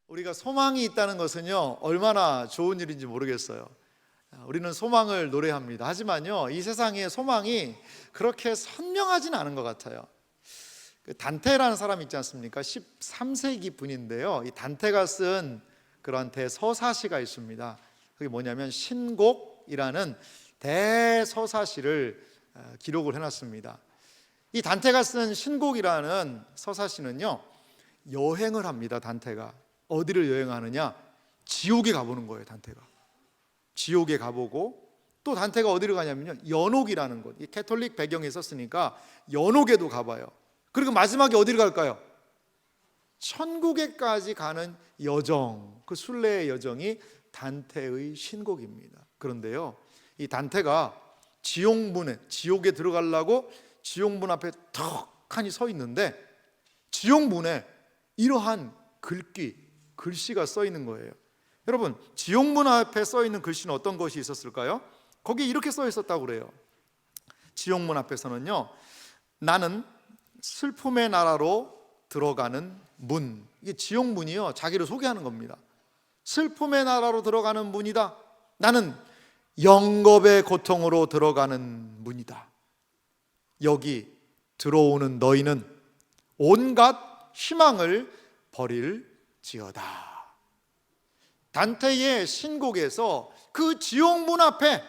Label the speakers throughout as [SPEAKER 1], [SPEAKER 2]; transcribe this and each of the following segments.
[SPEAKER 1] 우리가 소망이 있다는 것은요, 얼마나 좋은 일인지 모르겠어요. 우리는 소망을 노래합니다. 하지만요, 이 세상에 소망이 그렇게 선명하진 않은 것 같아요. 단테라는 사람 있지 않습니까? 13세기 분인데요, 이 단테가 쓴 그런 대서사시가 있습니다. 그게 뭐냐면 신곡이라는 대서사시를 기록을 해놨습니다. 이 단테가 쓴 신곡이라는 서사시는요, 여행을 합니다. 단테가 어디를 여행하느냐? 지옥에 가보는 거예요. 단테가 지옥에 가보고, 또 단테가 어디를 가냐면요, 연옥이라는 곳, 이 캐톨릭 배경에 썼으니까 연옥에도 가봐요. 그리고 마지막에 어디를 갈까요? 천국에까지 가는 여정, 그 순례의 여정이 단테의 신곡입니다. 그런데요, 이 단테가 지옥에 들어가려고 지옥문 앞에 턱하니 서 있는데, 지옥문에 이러한 글씨가 써 있는 거예요. 여러분, 지옥문 앞에 써 있는 글씨는 어떤 것이 있었을까요? 거기에 이렇게 써 있었다고 그래요. 지옥문 앞에서는요, 나는 슬픔의 나라로 들어가는 문. 이게 지옥문이요, 자기를 소개하는 겁니다. 슬픔의 나라로 들어가는 문이다. 나는 영겁의 고통으로 들어가는 문이다. 여기 들어오는 너희는 온갖 희망을 버릴지어다. 단테의 신곡에서 그 지옥문 앞에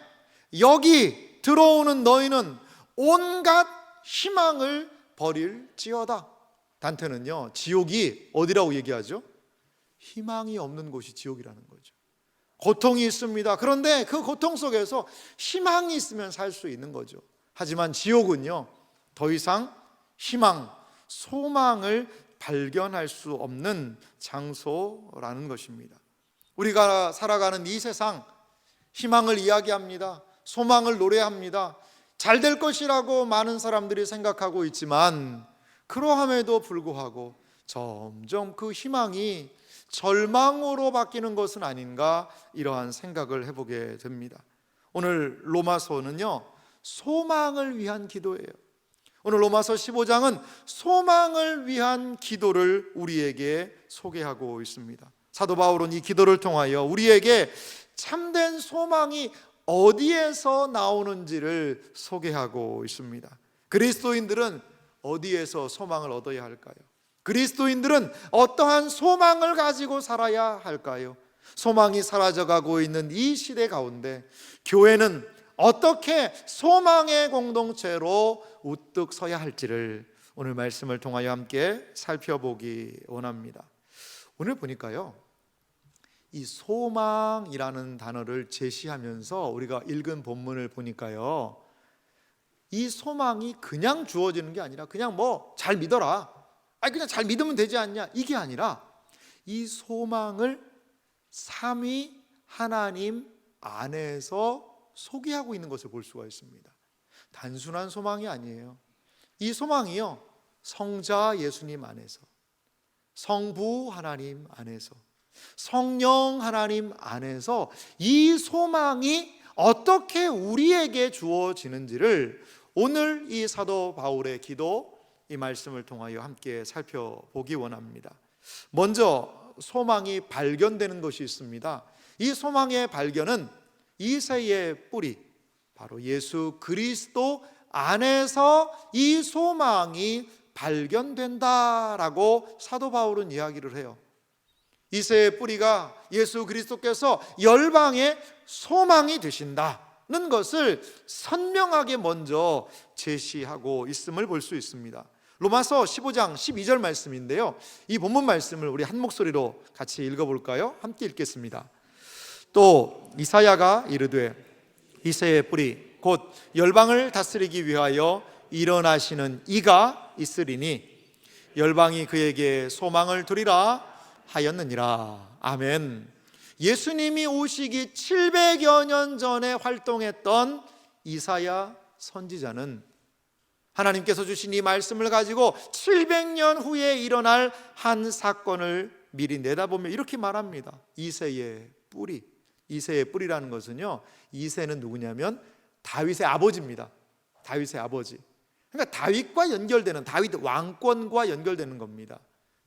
[SPEAKER 1] 여기 들어오는 너희는 온갖 희망을 버릴지어다. 단테는요, 지옥이 어디라고 얘기하죠? 희망이 없는 곳이 지옥이라는 거죠. 고통이 있습니다. 그런데 그 고통 속에서 희망이 있으면 살 수 있는 거죠. 하지만 지옥은요, 더 이상 희망, 소망을 발견할 수 없는 장소라는 것입니다. 우리가 살아가는 이 세상, 희망을 이야기합니다. 소망을 노래합니다. 잘 될 것이라고 많은 사람들이 생각하고 있지만, 그러함에도 불구하고 점점 그 희망이 절망으로 바뀌는 것은 아닌가, 이러한 생각을 해보게 됩니다. 오늘 로마서는요, 소망을 위한 기도예요. 오늘 로마서 15장은 소망을 위한 기도를 우리에게 소개하고 있습니다. 사도 바울은 이 기도를 통하여 우리에게 참된 소망이 어디에서 나오는지를 소개하고 있습니다. 그리스도인들은 어디에서 소망을 얻어야 할까요? 그리스도인들은 어떠한 소망을 가지고 살아야 할까요? 소망이 사라져가고 있는 이 시대 가운데 교회는 어떻게 소망의 공동체로 우뚝 서야 할지를 오늘 말씀을 통하여 함께 살펴보기 원합니다. 오늘 보니까요, 이 소망이라는 단어를 제시하면서 우리가 읽은 본문을 보니까요, 이 소망이 그냥 주어지는 게 아니라 그냥 뭐 잘 믿어라, 그냥 잘 믿으면 되지 않냐, 이게 아니라 이 소망을 삼위 하나님 안에서 소개하고 있는 것을 볼 수가 있습니다. 단순한 소망이 아니에요. 이 소망이요, 성자 예수님 안에서, 성부 하나님 안에서, 성령 하나님 안에서 이 소망이 어떻게 우리에게 주어지는지를 오늘 이 사도 바울의 기도, 이 말씀을 통하여 함께 살펴보기 원합니다. 먼저 소망이 발견되는 것이 있습니다. 이 소망의 발견은 이새의 뿌리, 바로 예수 그리스도 안에서 이 소망이 발견된다라고 사도 바울은 이야기를 해요. 이새의 뿌리가 예수 그리스도께서 열방의 소망이 되신다는 것을 선명하게 먼저 제시하고 있음을 볼 수 있습니다. 로마서 15장 12절 말씀인데요, 이 본문 말씀을 우리 한 목소리로 같이 읽어볼까요? 함께 읽겠습니다. 또 이사야가 이르되 이새의 뿌리 곧 열방을 다스리기 위하여 일어나시는 이가 있으리니 열방이 그에게 소망을 두리라 하였느니라. 아멘. 예수님이 오시기 700여 년 전에 활동했던 이사야 선지자는 하나님께서 주신 이 말씀을 가지고 700년 후에 일어날 한 사건을 미리 내다보며 이렇게 말합니다. 이새의 뿌리. 이새의 뿌리라는 것은요, 이새는 누구냐면 다윗의 아버지입니다. 다윗의 아버지. 그러니까 다윗과 연결되는, 다윗 왕권과 연결되는 겁니다.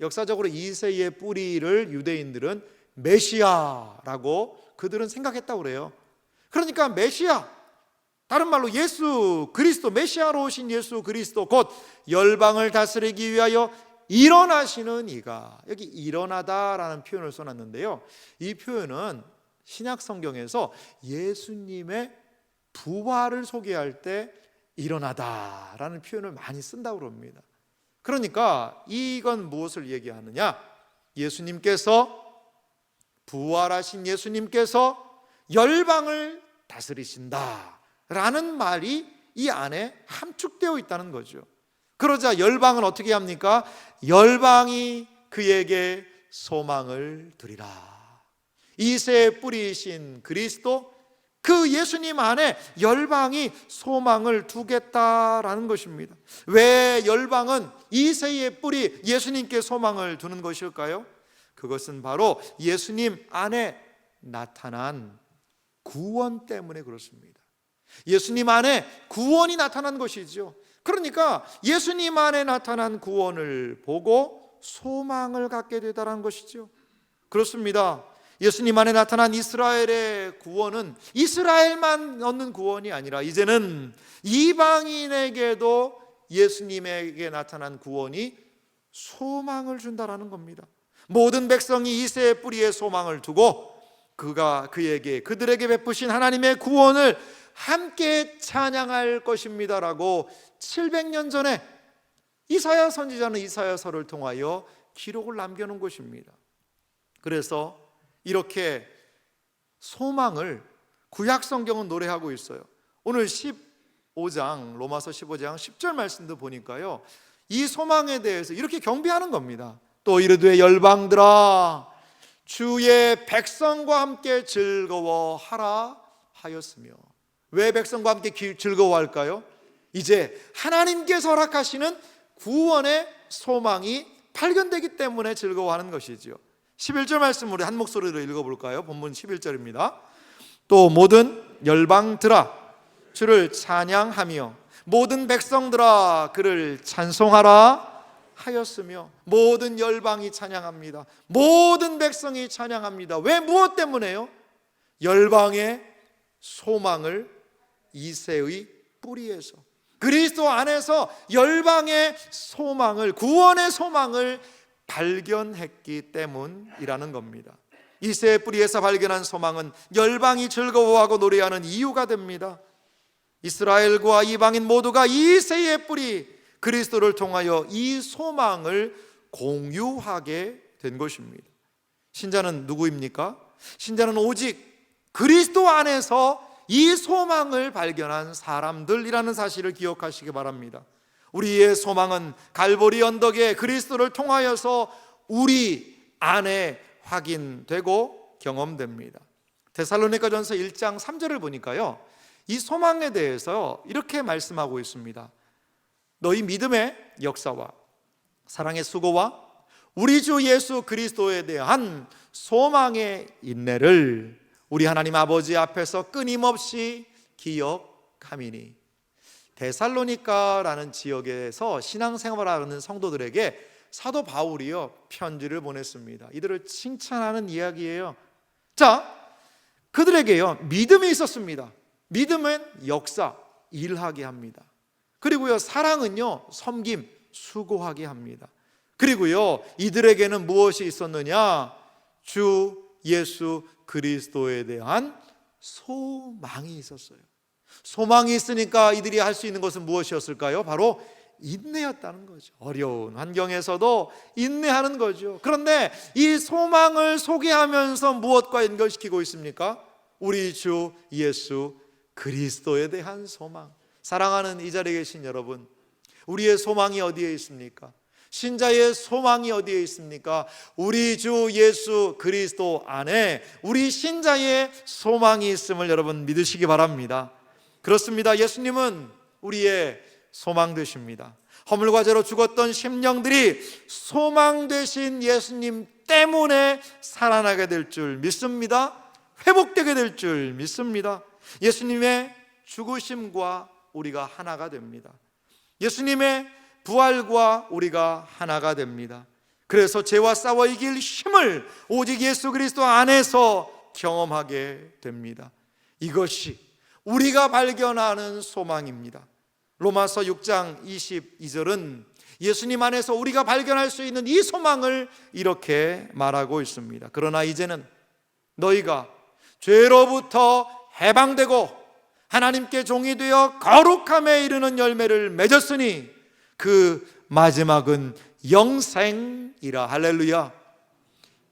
[SPEAKER 1] 역사적으로 이새의 뿌리를 유대인들은 메시아라고 그들은 생각했다고 그래요. 그러니까 메시아, 다른 말로 예수 그리스도, 메시아로 오신 예수 그리스도, 곧 열방을 다스리기 위하여 일어나시는 이가, 여기 일어나다라는 표현을 써놨는데요, 이 표현은 신약 성경에서 예수님의 부활을 소개할 때 일어나다라는 표현을 많이 쓴다고 합니다. 그러니까 이건 무엇을 얘기하느냐? 예수님께서, 부활하신 예수님께서 열방을 다스리신다라는 말이 이 안에 함축되어 있다는 거죠. 그러자 열방은 어떻게 합니까? 열방이 그에게 소망을 두리라. 이새의 뿌리이신 그리스도, 그 예수님 안에 열방이 소망을 두겠다라는 것입니다. 왜 열방은 이새의 뿌리 예수님께 소망을 두는 것일까요? 그것은 바로 예수님 안에 나타난 구원 때문에 그렇습니다. 예수님 안에 구원이 나타난 것이죠. 그러니까 예수님 안에 나타난 구원을 보고 소망을 갖게 되다라는 것이죠. 그렇습니다. 예수님 안에 나타난 이스라엘의 구원은 이스라엘만 얻는 구원이 아니라 이제는 이방인에게도 예수님에게 나타난 구원이 소망을 준다라는 겁니다. 모든 백성이 이새의 뿌리에 소망을 두고 그에게, 그들에게 베푸신 하나님의 구원을 함께 찬양할 것입니다라고 700년 전에 이사야 선지자는 이사야서를 통하여 기록을 남겨놓은 것입니다. 그래서 이렇게 소망을 구약 성경은 노래하고 있어요. 오늘 15장, 로마서 15장 10절 말씀도 보니까요, 이 소망에 대해서 이렇게 경배하는 겁니다. 또 이르되 열방들아 주의 백성과 함께 즐거워하라 하였으며. 왜 백성과 함께 즐거워할까요? 이제 하나님께서 허락하시는 구원의 소망이 발견되기 때문에 즐거워하는 것이죠. 11절 말씀 우리 한 목소리로 읽어볼까요? 본문 11절입니다. 또 모든 열방들아 주를 찬양하며 모든 백성들아 그를 찬송하라 하였으며. 모든 열방이 찬양합니다. 모든 백성이 찬양합니다. 왜? 무엇 때문에요? 열방의 소망을 이새의 뿌리에서, 그리스도 안에서 열방의 소망을, 구원의 소망을 발견했기 때문이라는 겁니다. 이새의 뿌리에서 발견한 소망은 열방이 즐거워하고 노래하는 이유가 됩니다. 이스라엘과 이방인 모두가 이새의 뿌리 그리스도를 통하여 이 소망을 공유하게 된 것입니다. 신자는 누구입니까? 신자는 오직 그리스도 안에서 이 소망을 발견한 사람들이라는 사실을 기억하시기 바랍니다. 우리의 소망은 갈보리 언덕에 그리스도를 통하여서 우리 안에 확인되고 경험됩니다. 데살로니가전서 1장 3절을 보니까요, 이 소망에 대해서 이렇게 말씀하고 있습니다. 너희 믿음의 역사와 사랑의 수고와 우리 주 예수 그리스도에 대한 소망의 인내를 우리 하나님 아버지 앞에서 끊임없이 기억함이니. 데살로니가라는 지역에서 신앙생활하는 성도들에게 사도 바울이요 편지를 보냈습니다. 이들을 칭찬하는 이야기예요. 자, 그들에게요 믿음이 있었습니다. 믿음은 역사, 일하게 합니다. 그리고요 사랑은요 섬김, 수고하게 합니다. 그리고요 이들에게는 무엇이 있었느냐? 주 예수 그리스도에 대한 소망이 있었어요. 소망이 있으니까 이들이 할 수 있는 것은 무엇이었을까요? 바로 인내였다는 거죠. 어려운 환경에서도 인내하는 거죠. 그런데 이 소망을 소개하면서 무엇과 연결시키고 있습니까? 우리 주 예수 그리스도에 대한 소망. 사랑하는 이 자리에 계신 여러분, 우리의 소망이 어디에 있습니까? 신자의 소망이 어디에 있습니까? 우리 주 예수 그리스도 안에 우리 신자의 소망이 있음을 여러분 믿으시기 바랍니다. 그렇습니다. 예수님은 우리의 소망 되십니다. 허물과 죄로 죽었던 심령들이 소망 되신 예수님 때문에 살아나게 될 줄 믿습니다. 회복되게 될 줄 믿습니다. 예수님의 죽으심과 우리가 하나가 됩니다. 예수님의 부활과 우리가 하나가 됩니다. 그래서 죄와 싸워 이길 힘을 오직 예수 그리스도 안에서 경험하게 됩니다. 이것이 우리가 발견하는 소망입니다. 로마서 6장 22절은 예수님 안에서 우리가 발견할 수 있는 이 소망을 이렇게 말하고 있습니다. 그러나 이제는 너희가 죄로부터 해방되고 하나님께 종이 되어 거룩함에 이르는 열매를 맺었으니 그 마지막은 영생이라. 할렐루야.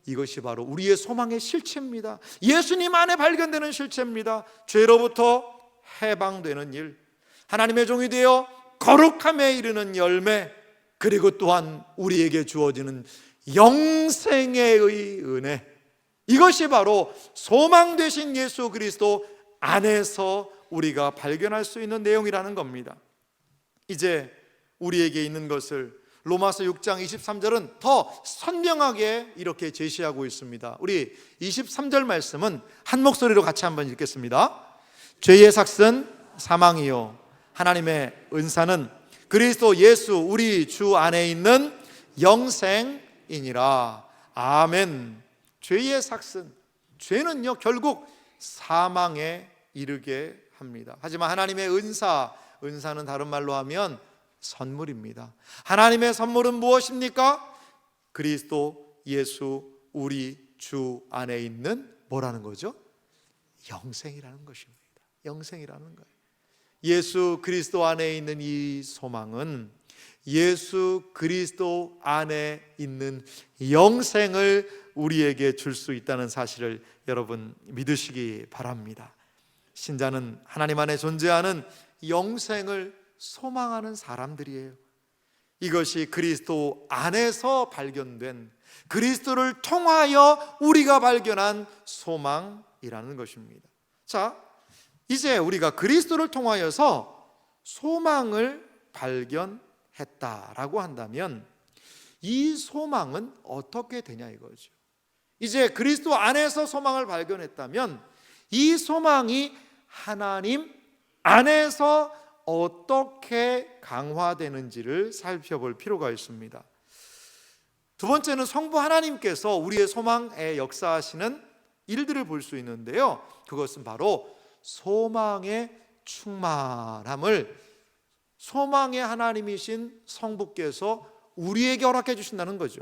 [SPEAKER 1] 이것이 바로 우리의 소망의 실체입니다. 예수님 안에 발견되는 실체입니다. 죄로부터 해방되는 일, 하나님의 종이 되어 거룩함에 이르는 열매, 그리고 또한 우리에게 주어지는 영생의 은혜, 이것이 바로 소망 되신 예수 그리스도 안에서 우리가 발견할 수 있는 내용이라는 겁니다. 이제 우리에게 있는 것을 로마서 6장 23절은 더 선명하게 이렇게 제시하고 있습니다. 우리 23절 말씀은 한 목소리로 같이 한번 읽겠습니다. 죄의 삭은 사망이요 하나님의 은사는 그리스도 예수 우리 주 안에 있는 영생이니라. 아멘. 죄의 삭은, 죄는요 결국 사망에 이르게 합니다. 하지만 하나님의 은사는 다른 말로 하면 선물입니다. 하나님의 선물은 무엇입니까? 그리스도 예수 우리 주 안에 있는 뭐라는 거죠? 영생이라는 것입니다. 영생이라는 거예요. 예수 그리스도 안에 있는 이 소망은 예수 그리스도 안에 있는 영생을 우리에게 줄 수 있다는 사실을 여러분 믿으시기 바랍니다. 신자는 하나님 안에 존재하는 영생을 소망하는 사람들이에요. 이것이 그리스도 안에서 발견된, 그리스도를 통하여 우리가 발견한 소망이라는 것입니다. 자, 이제 우리가 그리스도를 통하여서 소망을 발견했다라고 한다면 이 소망은 어떻게 되냐 이거죠. 이제 그리스도 안에서 소망을 발견했다면 이 소망이 하나님 안에서 어떻게 강화되는지를 살펴볼 필요가 있습니다. 두 번째는 성부 하나님께서 우리의 소망에 역사하시는 일들을 볼 수 있는데요, 그것은 바로 소망의 충만함을 소망의 하나님이신 성부께서 우리에게 허락해 주신다는 거죠.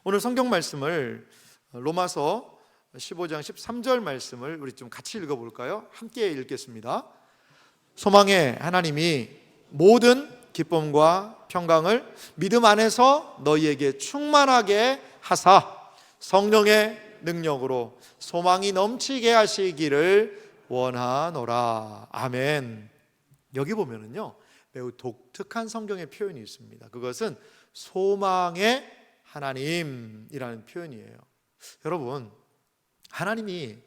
[SPEAKER 1] 오늘 성경 말씀을 로마서 15장 13절 말씀을 우리 좀 같이 읽어볼까요? 함께 읽겠습니다. 소망의 하나님이 모든 기쁨과 평강을 믿음 안에서 너희에게 충만하게 하사 성령의 능력으로 소망이 넘치게 하시기를 원하노라. 아멘. 여기 보면은요 매우 독특한 성경의 표현이 있습니다. 그것은 소망의 하나님이라는 표현이에요. 여러분, 하나님이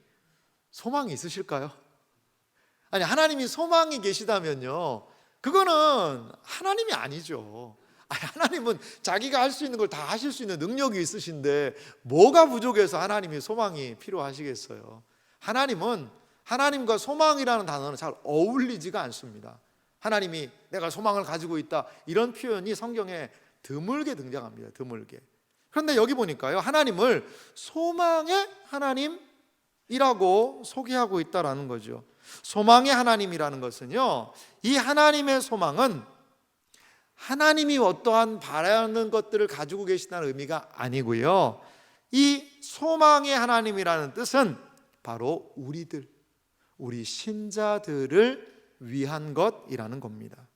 [SPEAKER 1] 소망이 있으실까요? 아니, 하나님이 소망이 계시다면요 그거는 하나님이 아니죠. 아니, 하나님은 자기가 할 수 있는 걸 다 하실 수 있는 능력이 있으신데 뭐가 부족해서 하나님이 소망이 필요하시겠어요? 하나님은, 하나님과 소망이라는 단어는 잘 어울리지가 않습니다. 하나님이 내가 소망을 가지고 있다, 이런 표현이 성경에 드물게 등장합니다. 드물게. 그런데 여기 보니까요 하나님을 소망의 하나님이라고 소개하고 있다라는 거죠. 소망의 하나님이라는 것은요, 이 하나님의 소망은 하나님이 어떠한 바라는 것들을 가지고 계시다는 의미가 아니고요, 이 소망의 하나님이라는 뜻은 바로 우리 신자들을 위한 것이라는 겁니다.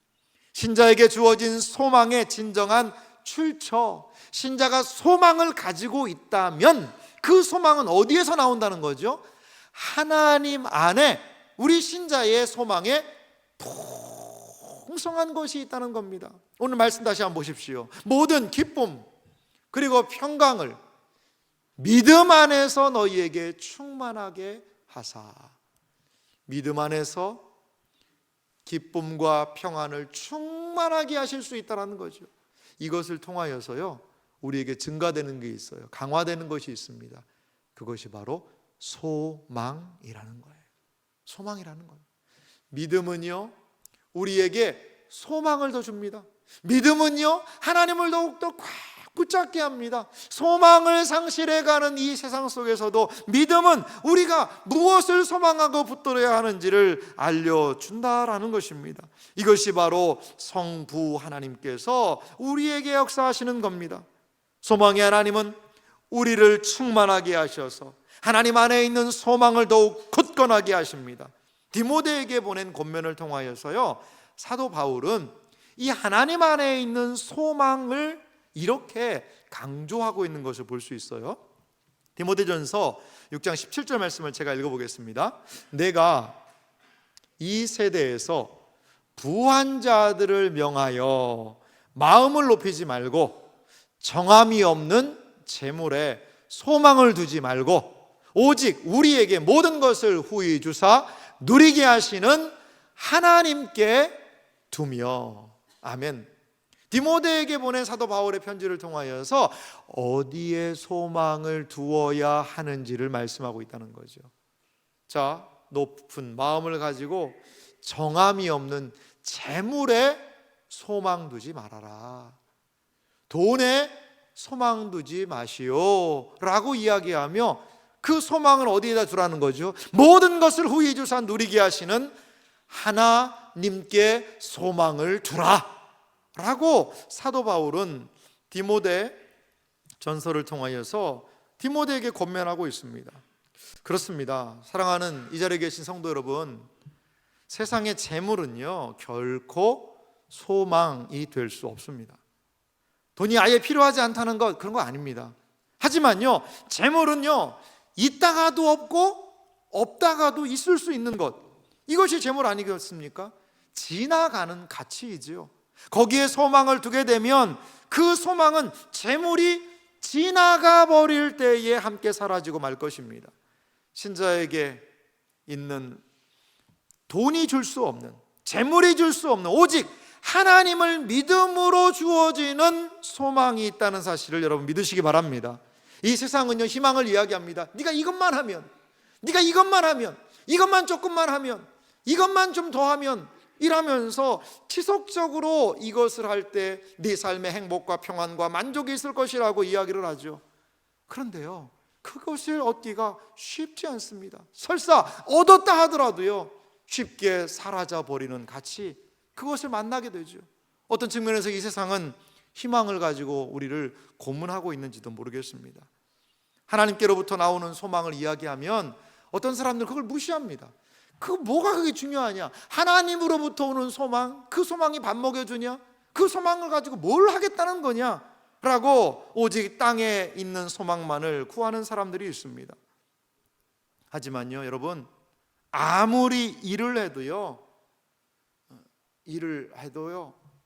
[SPEAKER 1] 신자에게 주어진 소망의 진정한 출처, 신자가 소망을 가지고 있다면 그 소망은 어디에서 나온다는 거죠? 하나님 안에 우리 신자의 소망에 풍성한 것이 있다는 겁니다. 오늘 말씀 다시 한번 보십시오. 모든 기쁨 그리고 평강을 믿음 안에서 너희에게 충만하게 하사. 믿음 안에서 기쁨과 평안을 충만하게 하실 수 있다는 거죠. 이것을 통하여서요 우리에게 증가되는 게 있어요. 강화되는 것이 있습니다. 그것이 바로 소망이라는 거예요. 소망이라는 거예요. 믿음은요 우리에게 소망을 더 줍니다. 믿음은요 하나님을 더욱더 붙잡게 합니다. 소망을 상실해가는 이 세상 속에서도 믿음은 우리가 무엇을 소망하고 붙들어야 하는지를 알려준다라는 것입니다. 이것이 바로 성부 하나님께서 우리에게 역사하시는 겁니다. 소망의 하나님은 우리를 충만하게 하셔서 하나님 안에 있는 소망을 더욱 굳건하게 하십니다. 디모데에게 보낸 권면을 통하여서요, 사도 바울은 이 하나님 안에 있는 소망을 이렇게 강조하고 있는 것을 볼 수 있어요. 디모데전서 6장 17절 말씀을 제가 읽어보겠습니다. 내가 이 세대에서 부한 자들을 명하여 마음을 높이지 말고 정함이 없는 재물에 소망을 두지 말고 오직 우리에게 모든 것을 후히 주사 누리게 하시는 하나님께 두며. 아멘. 디모데에게 보낸 사도 바울의 편지를 통하여서 어디에 소망을 두어야 하는지를 말씀하고 있다는 거죠. 자, 높은 마음을 가지고 정함이 없는 재물에 소망 두지 말아라. 돈에 소망 두지 마시오 라고 이야기하며 그 소망을 어디에다 두라는 거죠? 모든 것을 후히 주사 누리게 하시는 하나님께 소망을 두라 라고 사도 바울은 디모데 전서를 통하여서 디모데에게 권면하고 있습니다. 그렇습니다. 사랑하는 이 자리에 계신 성도 여러분, 세상의 재물은요 결코 소망이 될 수 없습니다. 돈이 아예 필요하지 않다는 것, 그런 거 아닙니다. 하지만요, 재물은요 있다가도 없고 없다가도 있을 수 있는 것, 이것이 재물 아니겠습니까? 지나가는 가치이지요. 거기에 소망을 두게 되면 그 소망은 재물이 지나가 버릴 때에 함께 사라지고 말 것입니다. 신자에게 있는 돈이 줄 수 없는, 재물이 줄 수 없는, 오직 하나님을 믿음으로 주어지는 소망이 있다는 사실을 여러분 믿으시기 바랍니다. 이 세상은요 희망을 이야기합니다. 네가 이것만 하면, 네가 이것만 하면, 이것만 조금만 하면, 이것만 좀 더 하면, 이라면서 지속적으로 이것을 할 때 네 삶의 행복과 평안과 만족이 있을 것이라고 이야기를 하죠. 그런데요 그것을 얻기가 쉽지 않습니다. 설사 얻었다 하더라도요 쉽게 사라져 버리는 가치, 그것을 만나게 되죠. 어떤 측면에서 이 세상은 희망을 가지고 우리를 고문하고 있는지도 모르겠습니다. 하나님께로부터 나오는 소망을 이야기하면 어떤 사람들은 그걸 무시합니다. 뭐가 그게 중요하냐? 하나님으로부터 오는 소망, 그 소망이 밥 먹여주냐? 그 소망을 가지고 뭘 하겠다는 거냐? 라고 오직 땅에 있는 소망만을 구하는 사람들이 있습니다. 하지만요 여러분, 아무리 일을 해도요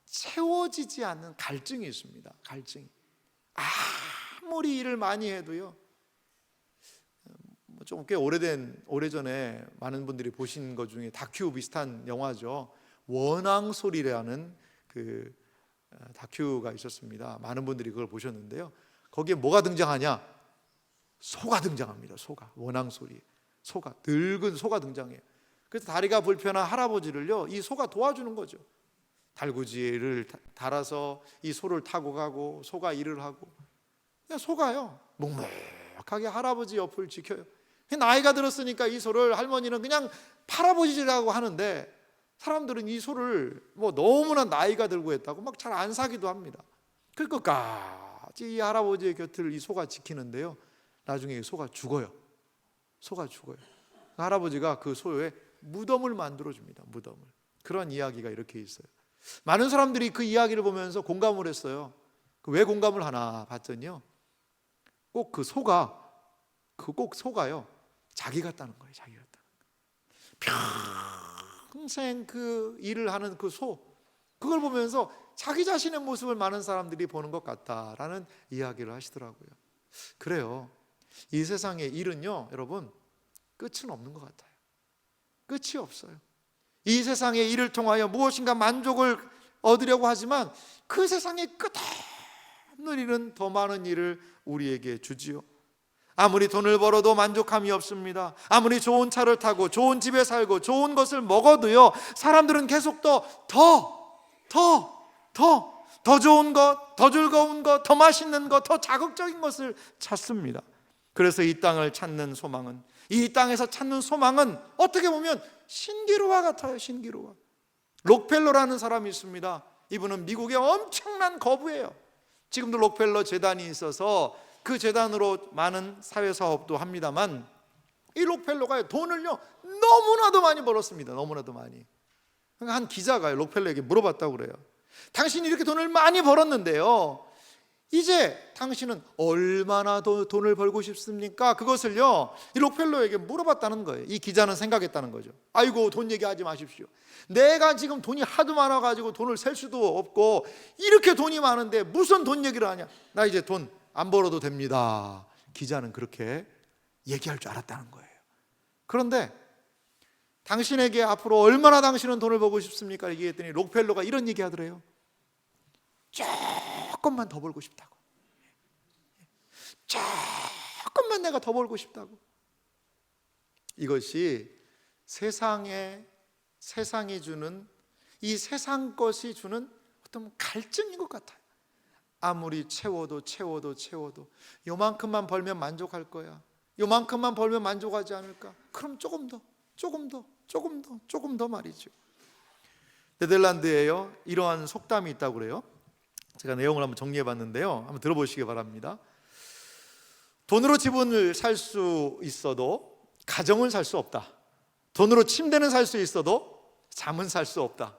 [SPEAKER 1] 채워지지 않는 갈증이 있습니다. 갈증이. 아무리 일을 많이 해도요, 좀 꽤 오래전에 많은 분들이 보신 것 중에 다큐 비슷한 영화죠. 원앙소리라는 그 다큐가 있었습니다. 많은 분들이 그걸 보셨는데요, 거기에 뭐가 등장하냐? 소가 등장합니다. 소가. 원앙소리. 소가, 늙은 소가 등장해요. 그래서 다리가 불편한 할아버지를요 이 소가 도와주는 거죠. 달구지를 달아서 이 소를 타고 가고, 소가 일을 하고, 소가요 묵묵하게 할아버지 옆을 지켜요. 나이가 들었으니까 이 소를 할머니는 그냥 팔아보시라고 하는데, 사람들은 이 소를 너무나 나이가 들고 했다고 막 잘 안 사기도 합니다. 그 끝까지 이 할아버지의 곁을 이 소가 지키는데요, 나중에 이 소가 죽어요. 소가 죽어요. 할아버지가 그 소에 무덤을 만들어줍니다. 무덤을. 그런 이야기가 이렇게 있어요. 많은 사람들이 그 이야기를 보면서 공감을 했어요. 왜 공감을 하나 봤더니요, 꼭 그 소가요 자기 같다는 거예요. 자기 같다는 거예요. 평생 그 일을 하는 그 소, 그걸 보면서 자기 자신의 모습을 많은 사람들이 보는 것 같다라는 이야기를 하시더라고요. 그래요, 이 세상의 일은요 여러분 끝은 없는 것 같아요. 끝이 없어요. 이 세상의 일을 통하여 무엇인가 만족을 얻으려고 하지만 그 세상의 끝없는 일은 더 많은 일을 우리에게 주지요. 아무리 돈을 벌어도 만족함이 없습니다. 아무리 좋은 차를 타고 좋은 집에 살고 좋은 것을 먹어도요, 사람들은 계속 더 더 좋은 것, 더 즐거운 것, 더 맛있는 것, 더 자극적인 것을 찾습니다. 그래서 이 땅을 찾는 소망은, 이 땅에서 찾는 소망은 어떻게 보면 신기루와 같아요. 신기루와. 록펠러라는 사람이 있습니다. 이분은 미국의 엄청난 거부예요. 지금도 록펠러 재단이 있어서 그 재단으로 많은 사회사업도 합니다만, 이 록펠러가 돈을요 너무나도 많이 벌었습니다. 너무나도 많이. 한 기자가 록펠러에게 물어봤다고 그래요. 당신이 이렇게 돈을 많이 벌었는데요, 이제 당신은 얼마나 더 돈을 벌고 싶습니까? 그것을요 이 록펠러에게 물어봤다는 거예요. 이 기자는 생각했다는 거죠. 아이고, 돈 얘기하지 마십시오. 내가 지금 돈이 하도 많아가지고 돈을 셀 수도 없고, 이렇게 돈이 많은데 무슨 돈 얘기를 하냐. 나 이제 돈 안 벌어도 됩니다. 기자는 그렇게 얘기할 줄 알았다는 거예요. 그런데 당신에게 앞으로 얼마나 당신은 돈을 벌고 싶습니까? 얘기했더니 록펠러가 이런 얘기 하더래요. 조금만 더 벌고 싶다고. 조금만 내가 더 벌고 싶다고. 이것이 세상이 주는, 이 세상 것이 주는 어떤 갈증인 것 같아요. 아무리 채워도 요만큼만 벌면 만족할 거야, 요만큼만 벌면 만족하지 않을까? 그럼 조금 더 말이죠. 네덜란드에요 이러한 속담이 있다고 그래요. 제가 내용을 한번 정리해 봤는데요, 한번 들어보시기 바랍니다. 돈으로 집을 살 수 있어도 가정을 살 수 없다. 돈으로 침대는 살 수 있어도 잠은 살 수 없다.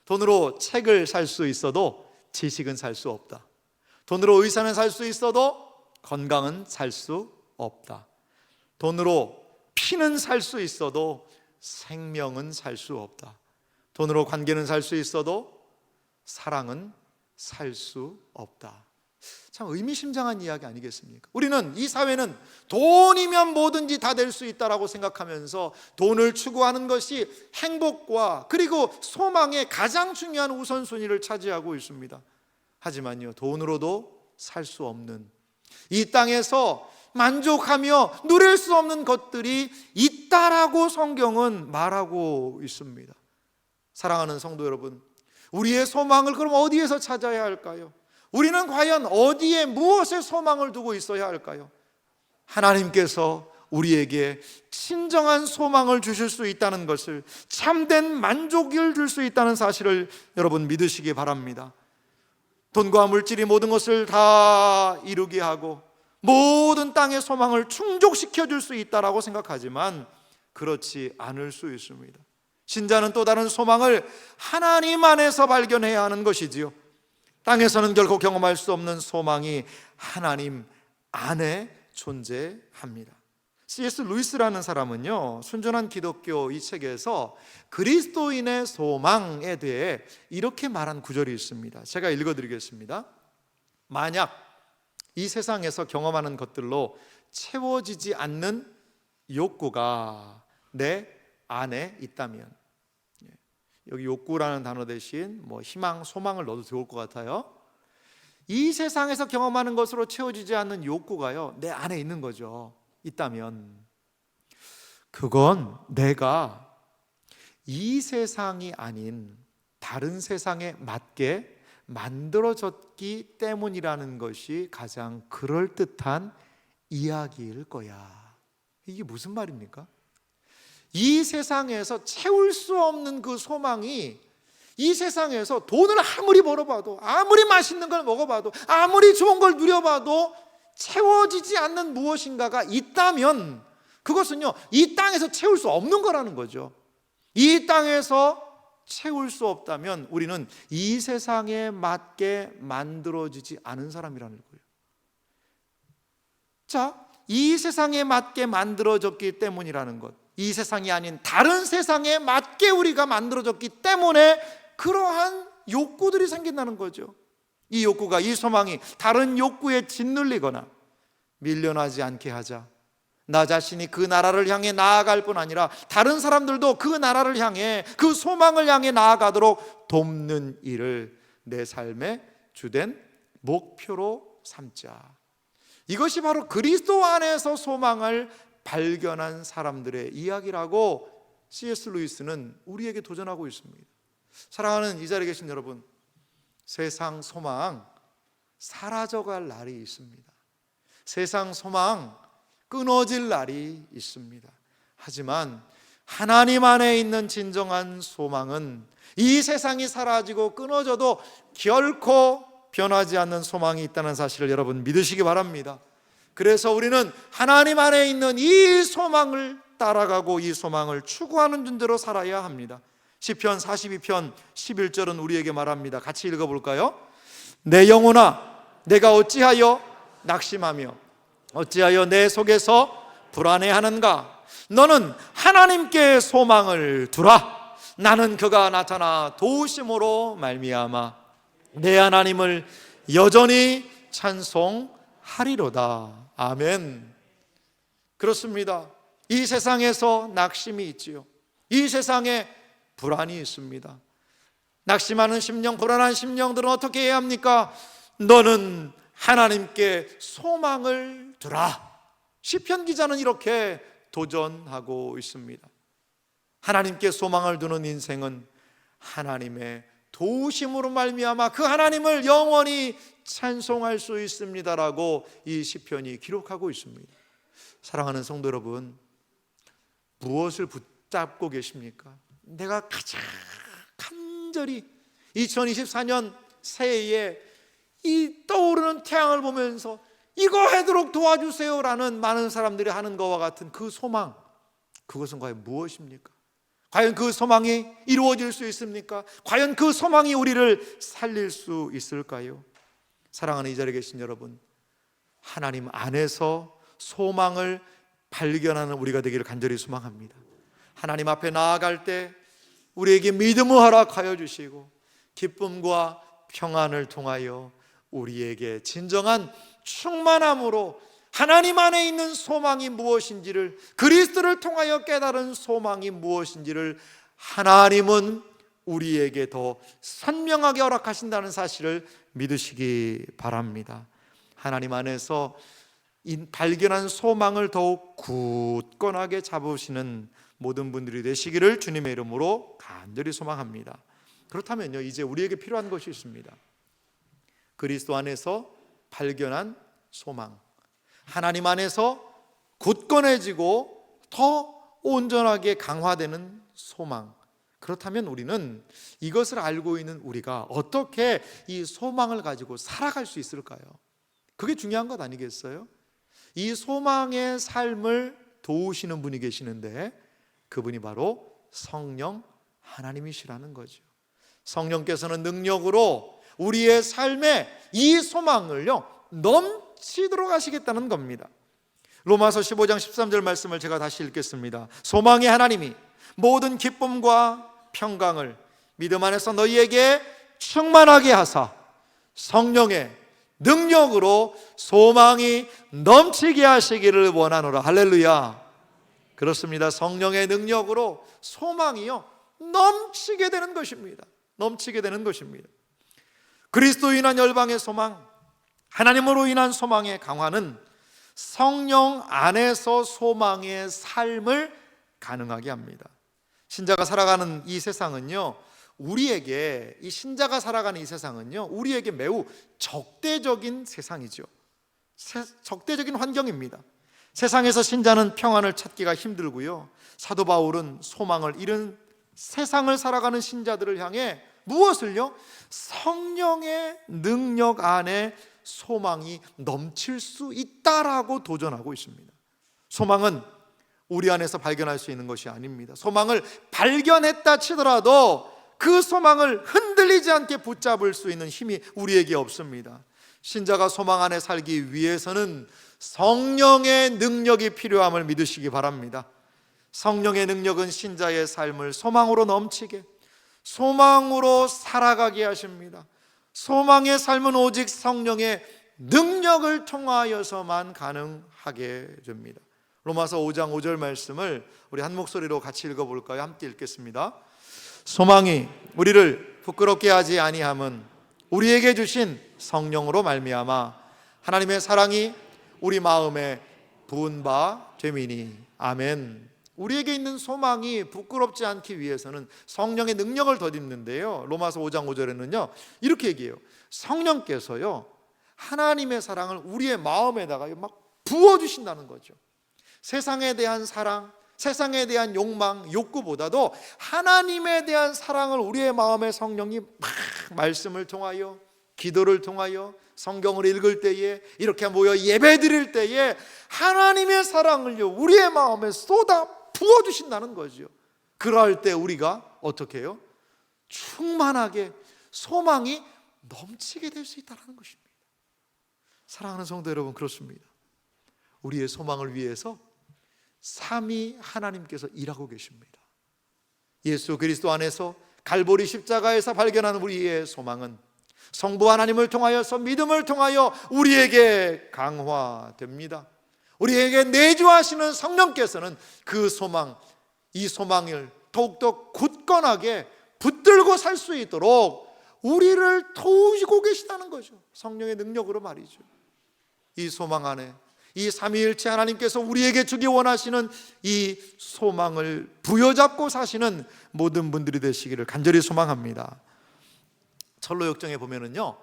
[SPEAKER 1] 돈으로 책을 살 수 있어도 지식은 살 수 없다. 돈으로 의사는 살 수 있어도 건강은 살 수 없다. 돈으로 피는 살 수 있어도 생명은 살 수 없다. 돈으로 관계는 살 수 있어도 사랑은 살 수 없다. 참 의미심장한 이야기 아니겠습니까? 우리는, 이 사회는 돈이면 뭐든지 다 될 수 있다라고 생각하면서 돈을 추구하는 것이 행복과 그리고 소망의 가장 중요한 우선순위를 차지하고 있습니다. 하지만요, 돈으로도 살 수 없는, 이 땅에서 만족하며 누릴 수 없는 것들이 있다라고 성경은 말하고 있습니다. 사랑하는 성도 여러분, 우리의 소망을 그럼 어디에서 찾아야 할까요? 우리는 과연 어디에 무엇에 소망을 두고 있어야 할까요? 하나님께서 우리에게 진정한 소망을 주실 수 있다는 것을, 참된 만족을 줄 수 있다는 사실을 여러분 믿으시기 바랍니다. 돈과 물질이 모든 것을 다 이루게 하고 모든 땅의 소망을 충족시켜 줄 수 있다라고 생각하지만 그렇지 않을 수 있습니다. 신자는 또 다른 소망을 하나님 안에서 발견해야 하는 것이지요. 땅에서는 결코 경험할 수 없는 소망이 하나님 안에 존재합니다. C.S. 루이스라는 사람은요, 순전한 기독교 이 책에서 그리스도인의 소망에 대해 이렇게 말한 구절이 있습니다. 제가 읽어드리겠습니다. 만약 이 세상에서 경험하는 것들로 채워지지 않는 욕구가 내 안에 있다면, 여기 욕구라는 단어 대신 희망, 소망을 넣어도 좋을 것 같아요. 이 세상에서 경험하는 것으로 채워지지 않는 욕구가요, 내 안에 있는 거죠. 있다면 그건 내가 이 세상이 아닌 다른 세상에 맞게 만들어졌기 때문이라는 것이 가장 그럴듯한 이야기일 거야. 이게 무슨 말입니까? 이 세상에서 채울 수 없는 그 소망이, 이 세상에서 돈을 아무리 벌어봐도, 아무리 맛있는 걸 먹어봐도, 아무리 좋은 걸 누려봐도 채워지지 않는 무엇인가가 있다면 그것은요, 이 땅에서 채울 수 없는 거라는 거죠. 이 땅에서 채울 수 없다면 우리는 이 세상에 맞게 만들어지지 않은 사람이라는 거예요. 자, 이 세상에 맞게 만들어졌기 때문이라는 것, 이 세상이 아닌 다른 세상에 맞게 우리가 만들어졌기 때문에 그러한 욕구들이 생긴다는 거죠. 이 욕구가, 이 소망이 다른 욕구에 짓눌리거나 밀려나지 않게 하자, 나 자신이 그 나라를 향해 나아갈 뿐 아니라 다른 사람들도 그 나라를 향해, 그 소망을 향해 나아가도록 돕는 일을 내 삶의 주된 목표로 삼자. 이것이 바로 그리스도 안에서 소망을 발견한 사람들의 이야기라고 C.S. 루이스는 우리에게 도전하고 있습니다. 사랑하는 이 자리에 계신 여러분, 세상 소망 사라져갈 날이 있습니다. 세상 소망 끊어질 날이 있습니다. 하지만 하나님 안에 있는 진정한 소망은 이 세상이 사라지고 끊어져도 결코 변하지 않는 소망이 있다는 사실을 여러분 믿으시기 바랍니다. 그래서 우리는 하나님 안에 있는 이 소망을 따라가고 이 소망을 추구하는 존재로 살아야 합니다. 시편 42편 11절은 우리에게 말합니다. 같이 읽어볼까요? 내 영혼아, 내가 어찌하여 낙심하며 어찌하여 내 속에서 불안해하는가? 너는 하나님께 소망을 두라. 나는 그가 나타나 도우심으로 말미암아 내 하나님을 여전히 찬송하리로다. 아멘. 그렇습니다. 이 세상에서 낙심이 있지요. 이 세상에 불안이 있습니다. 낙심하는 심령, 불안한 심령들은 어떻게 해야 합니까? 너는 하나님께 소망을 두라. 시편 기자는 이렇게 도전하고 있습니다. 하나님께 소망을 두는 인생은 하나님의 도우심으로 말미암아 그 하나님을 영원히 찬송할 수 있습니다라고 이 시편이 기록하고 있습니다. 사랑하는 성도 여러분, 무엇을 붙잡고 계십니까? 내가 가장 간절히 2024년 새해에 이 떠오르는 태양을 보면서 이거 하도록 도와주세요라는 많은 사람들이 하는 것과 같은 그 소망, 그것은 과연 무엇입니까? 과연 그 소망이 이루어질 수 있습니까? 과연 그 소망이 우리를 살릴 수 있을까요? 사랑하는 이 자리에 계신 여러분, 하나님 안에서 소망을 발견하는 우리가 되기를 간절히 소망합니다. 하나님 앞에 나아갈 때 우리에게 믿음을 허락하여 주시고 기쁨과 평안을 통하여 우리에게 진정한 충만함으로 하나님 안에 있는 소망이 무엇인지를, 그리스도를 통하여 깨달은 소망이 무엇인지를 하나님은 우리에게 더 선명하게 허락하신다는 사실을 믿으시기 바랍니다. 하나님 안에서 발견한 소망을 더욱 굳건하게 잡으시는 모든 분들이 되시기를 주님의 이름으로 간절히 소망합니다. 그렇다면요, 이제 우리에게 필요한 것이 있습니다. 그리스도 안에서 발견한 소망, 하나님 안에서 굳건해지고 더 온전하게 강화되는 소망. 그렇다면 우리는 이것을 알고 있는 우리가 어떻게 이 소망을 가지고 살아갈 수 있을까요? 그게 중요한 것 아니겠어요? 이 소망의 삶을 도우시는 분이 계시는데 그분이 바로 성령 하나님이시라는 거죠. 성령께서는 능력으로 우리의 삶에 이 소망을요 넘치도록 하시겠다는 겁니다. 로마서 15장 13절 말씀을 제가 다시 읽겠습니다. 소망의 하나님이 모든 기쁨과 평강을 믿음 안에서 너희에게 충만하게 하사 성령의 능력으로 소망이 넘치게 하시기를 원하노라. 할렐루야. 그렇습니다. 성령의 능력으로 소망이요 넘치게 되는 것입니다. 넘치게 되는 것입니다. 그리스도로 인한 열방의 소망, 하나님으로 인한 소망의 강화는 성령 안에서 소망의 삶을 가능하게 합니다. 신자가 살아가는 이 세상은요, 우리에게, 이 신자가 살아가는 이 세상은요, 우리에게 매우 적대적인 세상이죠. 적대적인 환경입니다. 세상에서 신자는 평안을 찾기가 힘들고요, 사도 바울은 소망을 잃은 세상을 살아가는 신자들을 향해 무엇을요? 성령의 능력 안에 소망이 넘칠 수 있다라고 도전하고 있습니다. 소망은 우리 안에서 발견할 수 있는 것이 아닙니다. 소망을 발견했다 치더라도 그 소망을 흔들리지 않게 붙잡을 수 있는 힘이 우리에게 없습니다. 신자가 소망 안에 살기 위해서는 성령의 능력이 필요함을 믿으시기 바랍니다. 성령의 능력은 신자의 삶을 소망으로 넘치게, 소망으로 살아가게 하십니다. 소망의 삶은 오직 성령의 능력을 통하여서만 가능하게 됩니다. 로마서 5장 5절 말씀을 우리 한 목소리로 같이 읽어볼까요? 함께 읽겠습니다. 소망이 우리를 부끄럽게 하지 아니함은 우리에게 주신 성령으로 말미암아 하나님의 사랑이 우리 마음에 부은 바 됨이니. 아멘. 우리에게 있는 소망이 부끄럽지 않기 위해서는 성령의 능력을 덧입는데요, 로마서 5장 5절에는요 이렇게 얘기해요. 성령께서요 하나님의 사랑을 우리의 마음에다가 막 부어주신다는 거죠. 세상에 대한 사랑, 세상에 대한 욕망, 욕구보다도 하나님에 대한 사랑을 우리의 마음에 성령이 막 말씀을 통하여, 기도를 통하여, 성경을 읽을 때에, 이렇게 모여 예배 드릴 때에 하나님의 사랑을요 우리의 마음에 쏟아 부어주신다는 거죠. 그럴 때 우리가 어떻게 해요? 충만하게 소망이 넘치게 될 수 있다는 것입니다. 사랑하는 성도 여러분, 그렇습니다. 우리의 소망을 위해서 삼위 하나님께서 일하고 계십니다. 예수 그리스도 안에서 갈보리 십자가에서 발견한 우리의 소망은 성부 하나님을 통하여서, 믿음을 통하여 우리에게 강화됩니다. 우리에게 내주하시는 성령께서는 그 소망, 이 소망을 더욱더 굳건하게 붙들고 살 수 있도록 우리를 도우시고 계시다는 거죠. 성령의 능력으로 말이죠. 이 소망 안에 이 삼위일체 하나님께서 우리에게 주기 원하시는 이 소망을 부여잡고 사시는 모든 분들이 되시기를 간절히 소망합니다. 철로역정에 보면은요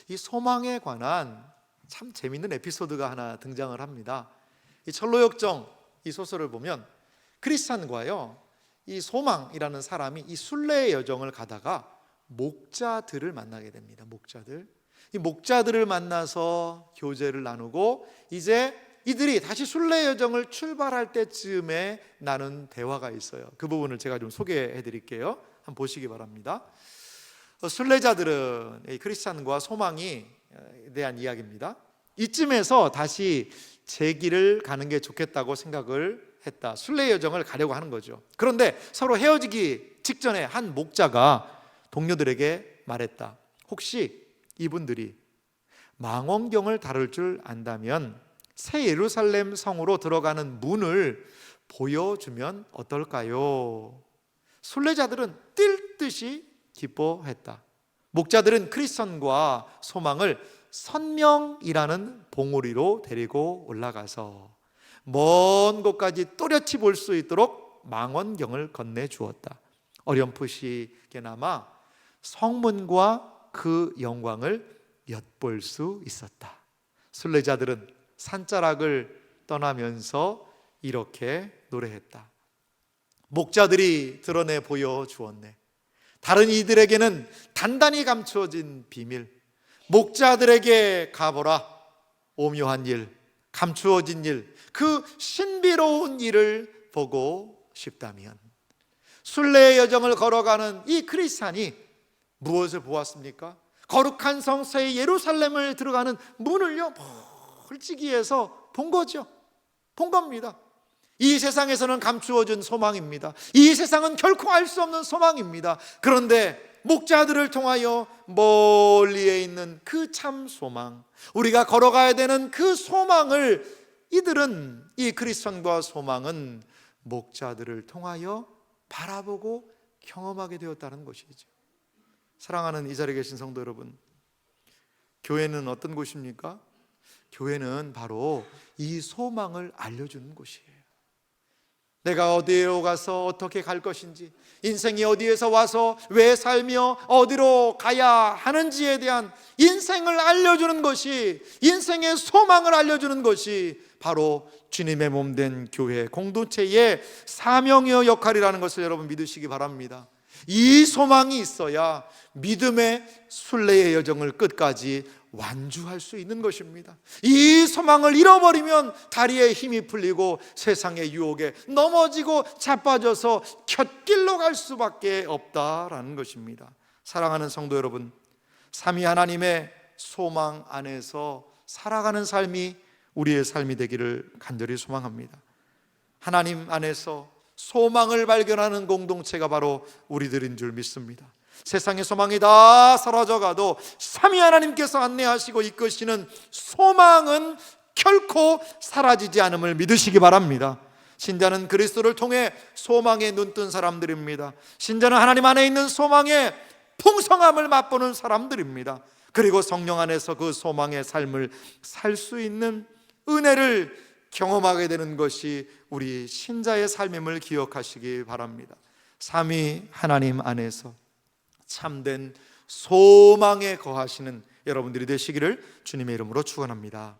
[SPEAKER 1] 이 소망에 관한 참 재미있는 에피소드가 하나 등장을 합니다. 이 철로역정 이 소설을 보면 크리스찬과요 이 소망이라는 사람이 이 순례의 여정을 가다가 목자들을 만나게 됩니다. 이 목자들을 만나서 교제를 나누고 이제 이들이 다시 순례 여정을 출발할 때쯤에 나눈 대화가 있어요. 그 부분을 제가 좀 소개해 드릴게요. 한번 보시기 바랍니다. 순례자들은 크리스찬과 소망에 대한 이야기입니다. 이쯤에서 다시 제 길을 가는 게 좋겠다고 생각을 했다. 순례 여정을 가려고 하는 거죠. 그런데 서로 헤어지기 직전에 한 목자가 동료들에게 말했다. 혹시 이분들이 망원경을 다룰 줄 안다면 새 예루살렘 성으로 들어가는 문을 보여주면 어떨까요? 순례자들은 뛸 듯이 기뻐했다. 목자들은 크리스천과 소망을 선명이라는 봉우리로 데리고 올라가서 먼 곳까지 또렷이 볼 수 있도록 망원경을 건네주었다. 어렴풋이게나마 성문과 그 영광을 엿볼 수 있었다. 순례자들은 산자락을 떠나면서 이렇게 노래했다. 목자들이 드러내 보여주었네. 다른 이들에게는 단단히 감추어진 비밀, 목자들에게 가보라. 오묘한 일, 감추어진 일, 그 신비로운 일을 보고 싶다면. 순례의 여정을 걸어가는 이 크리스찬이 무엇을 보았습니까? 거룩한 성서의 예루살렘을 들어가는 문을요 멀찍이에서 본 거죠. 본 겁니다. 이 세상에서는 감추어진 소망입니다. 이 세상은 결코 알 수 없는 소망입니다. 그런데 목자들을 통하여 멀리에 있는 그 참 소망, 우리가 걸어가야 되는 그 소망을 이들은, 이 크리스천과 소망은 목자들을 통하여 바라보고 경험하게 되었다는 것이죠. 사랑하는 이 자리에 계신 성도 여러분, 교회는 어떤 곳입니까? 교회는 바로 이 소망을 알려주는 곳이에요. 내가 어디에 가서 어떻게 갈 것인지, 인생이 어디에서 와서 왜 살며 어디로 가야 하는지에 대한 인생을 알려주는 것이, 인생의 소망을 알려주는 것이 바로 주님의 몸된 교회 공동체의 사명의 역할이라는 것을 여러분 믿으시기 바랍니다. 이 소망이 있어야 믿음의 순례의 여정을 끝까지 완주할 수 있는 것입니다. 이 소망을 잃어버리면 다리에 힘이 풀리고 세상의 유혹에 넘어지고 자빠져서 곁길로 갈 수밖에 없다라는 것입니다. 사랑하는 성도 여러분, 삼위 하나님의 소망 안에서 살아가는 삶이 우리의 삶이 되기를 간절히 소망합니다. 하나님 안에서 소망을 발견하는 공동체가 바로 우리들인 줄 믿습니다. 세상의 소망이 다 사라져가도 삼위 하나님께서 안내하시고 이끄시는 소망은 결코 사라지지 않음을 믿으시기 바랍니다. 신자는 그리스도를 통해 소망에 눈뜬 사람들입니다. 신자는 하나님 안에 있는 소망의 풍성함을 맛보는 사람들입니다. 그리고 성령 안에서 그 소망의 삶을 살 수 있는 은혜를 경험하게 되는 것이 우리 신자의 삶임을 기억하시기 바랍니다. 삼위 하나님 안에서 참된 소망에 거하시는 여러분들이 되시기를 주님의 이름으로 축원합니다.